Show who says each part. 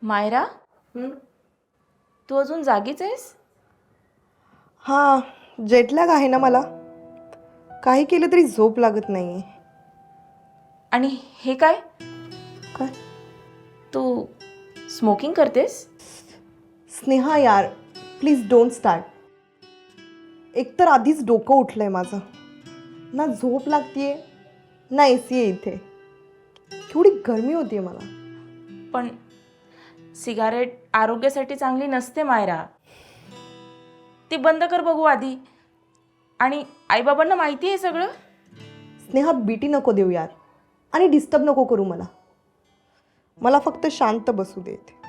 Speaker 1: मायरा, तू अजून जागीच आहेस?
Speaker 2: हां, जेटलॅग आहे ना मला. काही केलं तरी झोप लागत नाही.
Speaker 1: आणि हे काय?
Speaker 2: काय?
Speaker 1: तू स्मोकिंग करतेस?
Speaker 2: स्नेहा यार, प्लीज डोंट स्टार्ट. एकतर आधीच डोकं उठलंय माझं. ना झोप लागतीये ना AC आहे इथे. केवढी गरमी होतीये मला.
Speaker 1: पण सिगारेट आरोग्यासाठी चांगली नसते मायरा. ती बंद कर बघू आधी. आणि आईबाबांना माहिती आहे सगळं?
Speaker 2: स्नेहा, बीटी नको देऊ यार. आणि डिस्टर्ब नको करू मला. मला फक्त शांत बसू दे इथे.